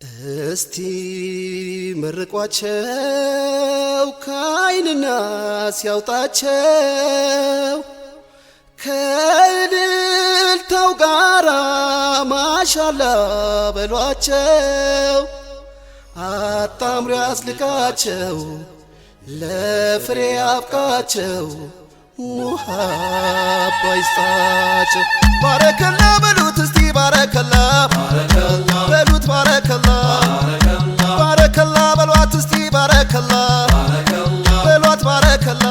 እስቲ መርቋቸው ከዓይንና ሲያውጣቸው ከእልልታው ጋራ ማሻላ በሏቸው። አጣምሮ ያስልቃቸው ለፍሬ አብቃቸው ሙሃባ ይስጣቸው። ባረከላ በሉት እስቲ ባረከላ በሉት ባረከላ ባረከላ በሏት እስቲ ባረከላ በሏት ባረከላ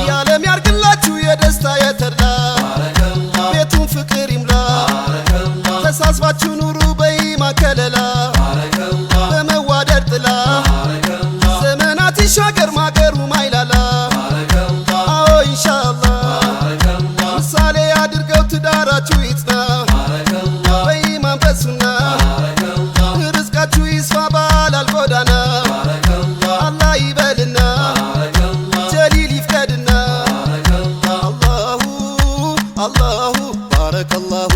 የዓለም ያርግላችሁ የደስታ የተድላ ቤቱን ፍቅር ይምላ ተሳስባችሁ ኑሩ በኢማን ከለላ በመዋደድ ጥላ ዘመናት ይሻገር ማገሩ ማይላላ አዎ ኢንሻአላህ ምሳሌ አድርገው ትዳራችሁ ይጽና በኢማን በሱና ርዝቃችሁ ይስፋ ባላል ጎዳና አላህ ይበልና ጀሊል ይፍቀድና አላሁ አላሁ ባረከላሁ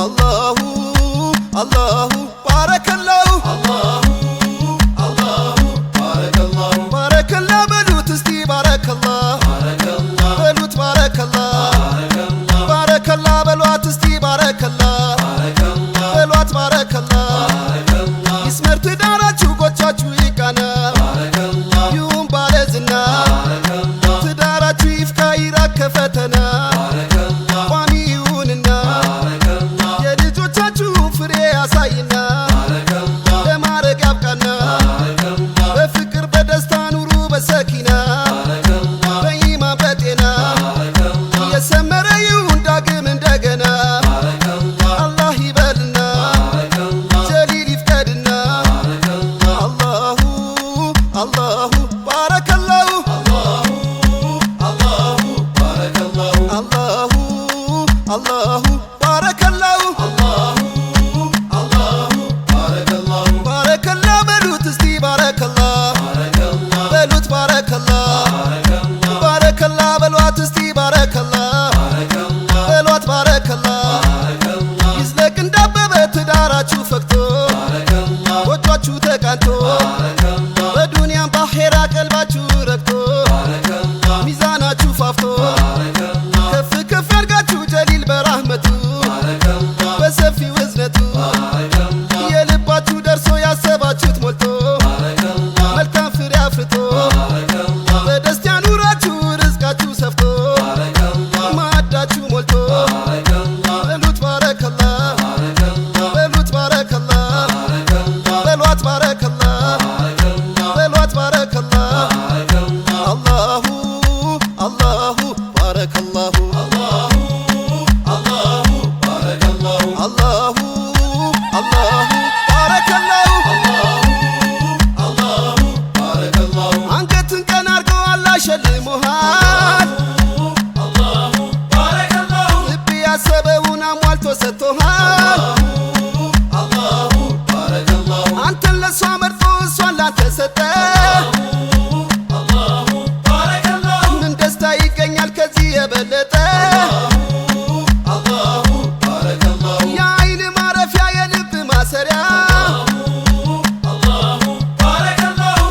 አላሁ አላሁ ባረከላሁ ባረከላ በሉት እስቲ ባረከላ በሉት ባረከላ ባረከላ በሏት እስቲ ባረከላ በሏት ባረከላ ይስመር ትዳራችሁ ጎቻችሁ ይቃና ይሁን ባለዝና ትዳራችሁ ይፍካ ይራቅ ከፈተና ቋሚ ይሁንና የልጆቻችሁን ፍሬ ያሳይና ለማረግ ያብቃና በፍቅር በደስታ ኑሩ በሰኪና በኢማን በጤና የሰመረ ይሁን ዳግም እንደገና አላህ ይበልና ጀሊል ይፍቀድና አላሁ አላሁ ባረከላሁ አላሁ አላሁ ባረከላሁ ባረከላ በሉት እስቲ ባረከላ በሉት ባረከላ ባረከላ በሏት እስቲ ባረከላ በሏት ባረከላ ይዝለቅ እንዳበበ ትዳራችሁ ፈክቶ ጎጇችሁ ተቃንቶ በዱንያም ባኼራ ቀልባችሁ ረክቶ ሚዛናችሁ ፋፍቶ ከፍ ከፍ ያርጋችሁ ጀሊል በራህመቱ በሰፊው እዝነቱ የልባችሁ ደርሶ ያሰባችሁት ሞልቶ መልካም ፍሬ አፍርቶ በደስታ ኑራችሁ ርዝቃችሁ ሰፍቶ ማዕዳችሁ ሞልቶ በሉት ባረከላ በሉት ባረከላ በሏት ባረከላ በሏት ባረከላ አላሁ አላሁ ባረከላሁ አላሁ አላሁ ባረከላሁ አንገትን ቀና አርገው አላህ ሸልሞሃል ልብ ያሰበውን አሟልቶ ሰጥቶሃል አንተን ለሷ መርጦ እሷን ላንተ ሰጠ ምን ደስታ ይገኛል ከዚህ የበለጠ የአይን ማረፊያ የልብ ማሰሪያ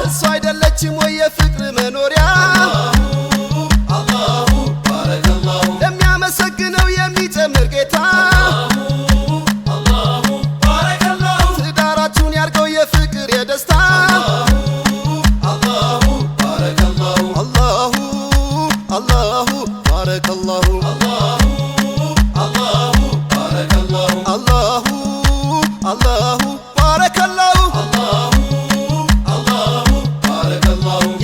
እሷ አይደለችም ወይ የፍቅር መኖሪያ ለሚያመሰግነው የሚጨምር ጌታ ትዳራችሁን ያርገው የፍቅር የደስታ አላሁ አላሁ ባረከላሁ አላሁ አላሁ ባረከላሁ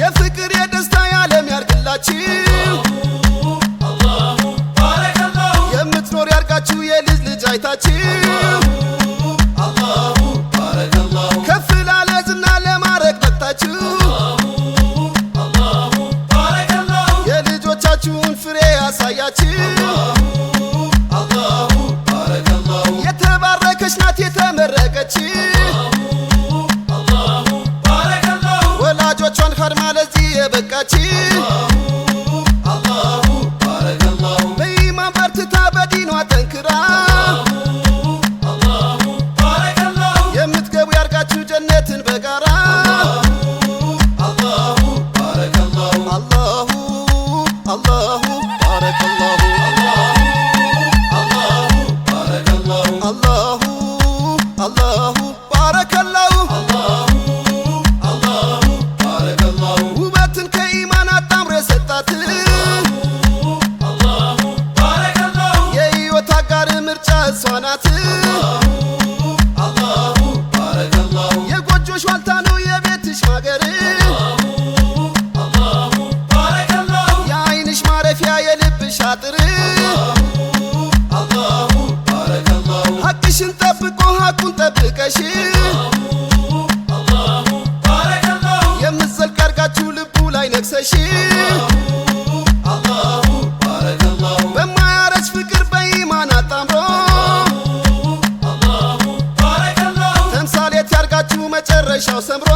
የፍቅር የደስታ የዓለም ያርግላችሁ የምትኖር ያርጋችሁ የልጅ ልጅ አይታችሁ ከፍ ላለ ዝና ለማረግ በቅታችሁ የልጆቻችሁን ፍሬ ያሳያችሁ የተባረከች ናት የተመረቀች ወላጆቿን ኸድማ ለዚህ የበቃች በኢማን በርትታ በዲኗ ጠንክራ እሷ ናት የጎጆሽ ዋልታ ነው የቤትሽ ማገር የዓይንሽ ማረፊያ የልብሽ አጥር ሐቅሽን ጠብቆ ሐቁን ጠብቀሽ የምትዘልቅ አርጋችሁ ልቡ ላይ ነግሰሽ በማያረጅ ፍቅር በኢማን አጣምሮ ተምሳሌት ያርጋችሁ መጨረሻው ሰምሮ